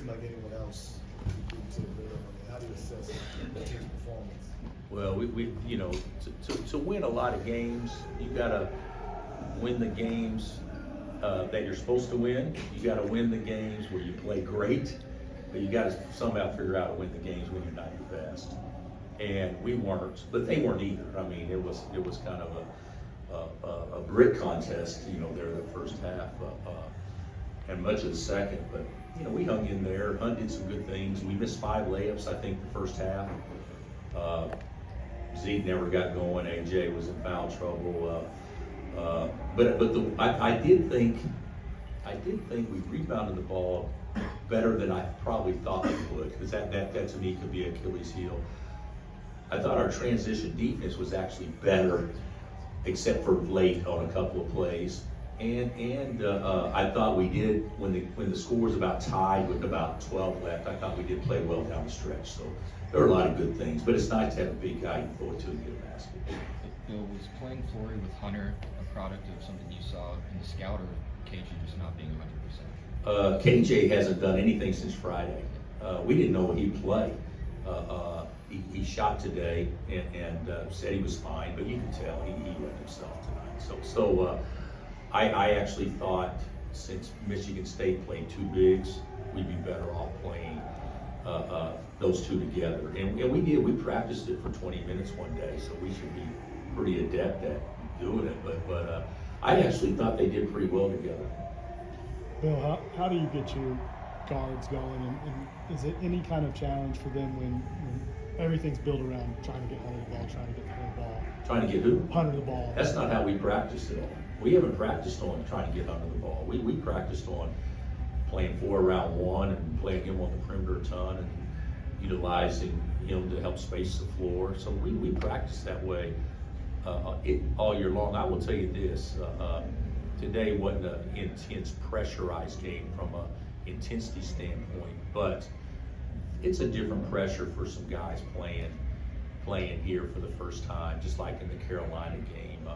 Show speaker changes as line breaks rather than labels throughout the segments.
seem like anyone else would be to the rhythm. I mean, how do you assess the team's performance?
Well, we you know, to win a lot of games, you gotta win the games that you're supposed to win. You gotta win the games where you play great, but you gotta somehow figure out to win the games when you're not your best. And we weren't, but they weren't either. I mean, it was kind of a grit contest, you know, there the first half, and much of the second. But you know, we hung in there. Hunt did some good things. We missed 5 layups, I think, the first half. Zeke never got going. AJ was in foul trouble. I did think we rebounded the ball better than I probably thought we would, because that to me could be Achilles' heel. I thought our transition defense was actually better, except for late on a couple of plays. And I thought we did, when the score was about tied with about 12 left, I thought we did play well down the stretch. So there were a lot of good things, but it's nice to have a big guy you can throw it to and get a basket.
Bill, was playing Flory with Hunter a product of something you saw in the scout, or KJ just not being 100%?
KJ hasn't done anything since Friday. We didn't know he'd play. He shot today and said he was fine, but you can tell he let himself tonight. So I actually thought, since Michigan State played 2 bigs, we'd be better off playing those 2 together. And we did. We practiced it for 20 minutes one day, so we should be pretty adept at doing it. But I actually thought they did pretty well together.
Bill, how do you get your guards going, and is it any kind of challenge for them when everything's built around trying to get Hunter the ball, trying to get Hunter the ball?
Trying to get who?
Hunter the ball.
That's not how we practiced at all. We haven't practiced on trying to get Hunter the ball. We practiced on playing 4 around 1 and playing him on the perimeter a ton and utilizing him to help space the floor. So we practiced that way all year long. I will tell you this, today wasn't an intense pressurized game from an intensity standpoint, but it's a different pressure for some guys playing here for the first time, just like in the Carolina game.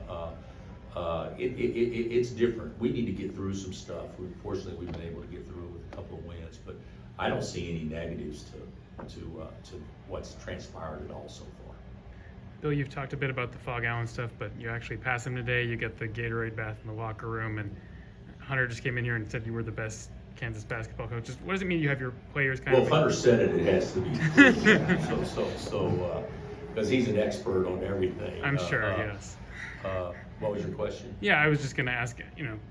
It's different. We need to get through some stuff. Fortunately, we've been able to get through it with a couple of wins, but I don't see any negatives to what's transpired at all so far.
Bill, you've talked a bit about the Fog Allen stuff, but you actually pass him today. You get the Gatorade bath in the locker room, and Hunter just came in here and said you were the best Kansas basketball coach. Just what does it mean you have your players kind
of?
Well,
if Hunter said it, it has to be. Because he's an expert on everything.
I'm sure, yes.
What was your question?
Yeah, I was just going to ask,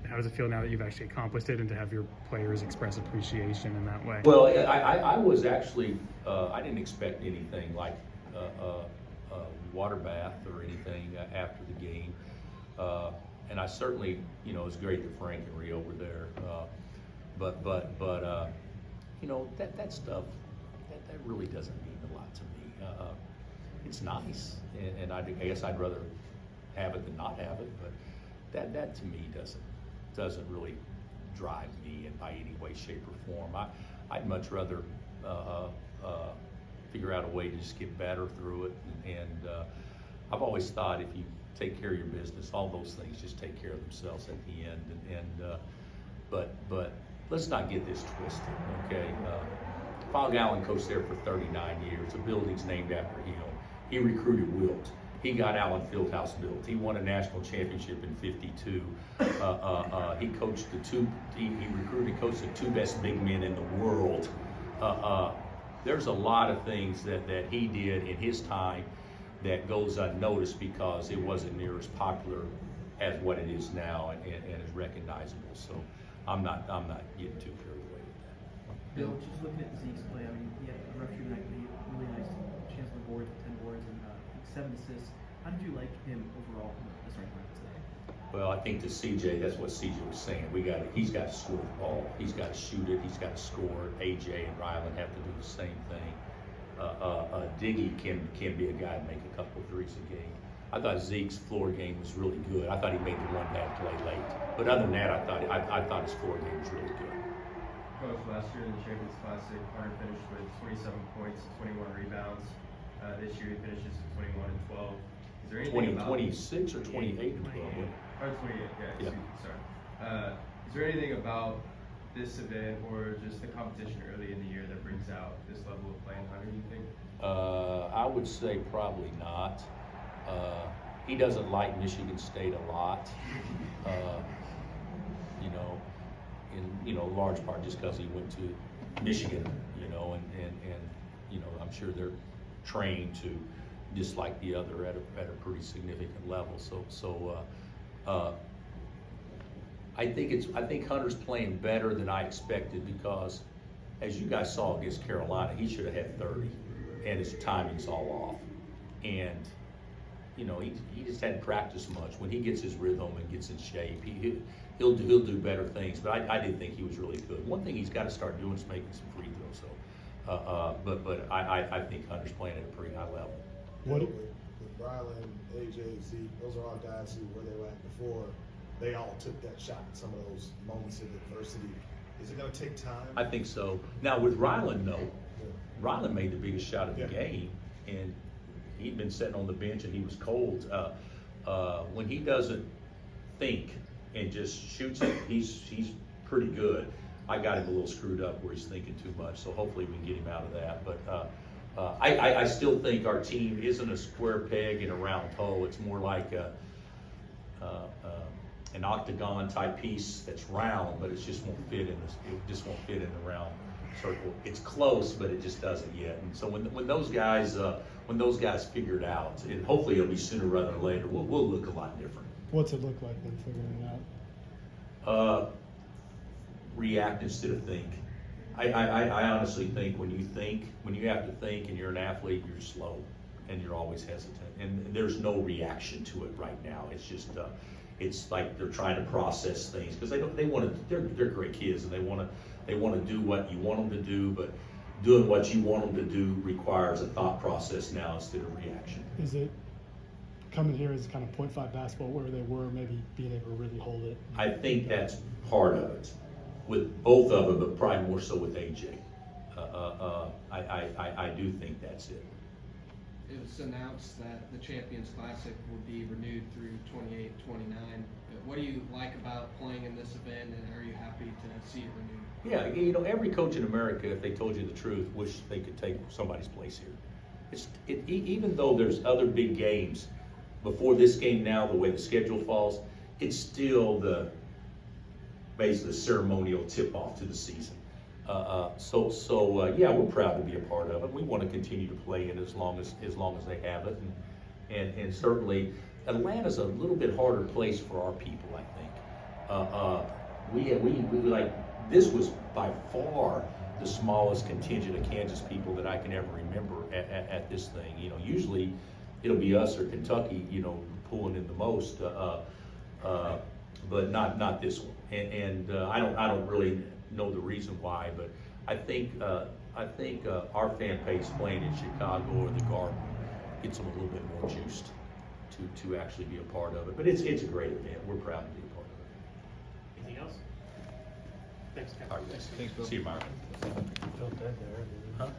how does it feel now that you've actually accomplished it and to have your players express appreciation in that way?
Well, I was actually, I didn't expect anything like water bath or anything after the game. And I certainly, it's great that Frank and Rio were there. But that stuff, that really doesn't mean a lot to me. It's nice, and I guess I'd rather have it than not have it, but that to me doesn't really drive me in by any way, shape, or form. I'd much rather figure out a way to just get better through it, and I've always thought if you take care of your business, all those things just take care of themselves at the end. But let's not get this twisted, okay? Fog Allen coached there for 39 years. The building's named after him. He recruited Wilt. He got Allen Fieldhouse built. He won a national championship in '52. He coached he recruited and coached the 2 best big men in the world. There's a lot of things that he did in his time that goes unnoticed because it wasn't near as popular as what it is now and is recognizable. So I'm not getting too carried away with that.
Bill, just looking at Zeke's play, I mean, he had a rough shooting night, but he had a really nice chance on the board, 10 boards, and 7 assists. How did you like him overall in the starting lineup today?
Well, I think to CJ, that's what CJ was saying. He's got to score the ball. He's got to shoot it. He's got to score it. AJ and Ryland have to do the same thing. Diggy can be a guy to make a couple of threes a game. I thought Zeke's floor game was really good. I thought he made the one bad play late. But other than that, I thought his floor game was really good.
Coach, last year in the Champions Classic, Hunter finished with 27 points, 21 rebounds. This year he finishes with 21 and 12. Is there anything
26 or 28 and 12?
Or 28, yeah.
Yeah.
Sorry. Is there anything about this event or just the competition early in the year that brings out this level of play in Hunter, you think?
I would say probably not. He doesn't like Michigan State a lot, you know, in large part just because he went to Michigan, you know, and you know, I'm sure they're trained to dislike the other at a pretty significant level. So I think Hunter's playing better than I expected because, as you guys saw against Carolina, he should have had 30, and his timing's all off. And you know, he just hadn't practiced much. When he gets his rhythm and gets in shape, he'll do better things. But I did think he was really good. One thing he's got to start doing is making some free throws. So, but I think Hunter's playing at a pretty high level.
What with Brylan, AJ, Zeke, those are all guys who, where they were at before, they all took that shot in some of those moments of adversity. Is it going to take time?
I think so. Now with Rylan, though,
Yeah.
Rylan made the biggest shot of the
Yeah.
game, and he'd been sitting on the bench and he was cold. When he doesn't think and just shoots it, he's pretty good. I got him a little screwed up where he's thinking too much, so hopefully we can get him out of that. But I still think our team isn't a square peg in a round hole. It's more like an octagon type piece that's round, but it just won't fit in the round circle. It's close, but it just doesn't yet. And so when those guys figure it out, and hopefully it'll be sooner rather than later, we'll look a lot different.
What's it look like then, figuring it out?
React instead of think. I honestly think when you have to think and you're an athlete, you're slow and you're always hesitant. And there's no reaction to it right now. It's just it's like they're trying to process things because they're great kids and they want to do what you want them to do, but doing what you want them to do requires a thought process now instead of reaction.
Is it coming here as kind of .5 basketball where they were, maybe being able to really hold it?
I think that's part of it, with both of them, but probably more so with AJ. I do think that's it.
It was announced that the Champions Classic will be renewed through 28-29. What do you like about playing in this event, and are you happy to see it renewed?
Yeah, you know, every coach in America, if they told you the truth, wish they could take somebody's place here. Even though there's other big games, before this game now, the way the schedule falls, it's still basically the ceremonial tip-off to the season. Yeah, we're proud to be a part of it. We want to continue to play it as long as they have it, and certainly Atlanta's a little bit harder place for our people, I think. We like, this was by far the smallest contingent of Kansas people that I can ever remember at this thing. You know, usually it'll be us or Kentucky, you know, pulling in the most, but not this one. And I don't really know the reason why, but I think our fan base playing in Chicago or the Garden gets them a little bit more juiced to actually be a part of it. But it's a great event. We're proud to be a part of it.
Anything else? Thanks, Kevin.
All right, thanks. See you, Myron.
Felt that there.
Huh?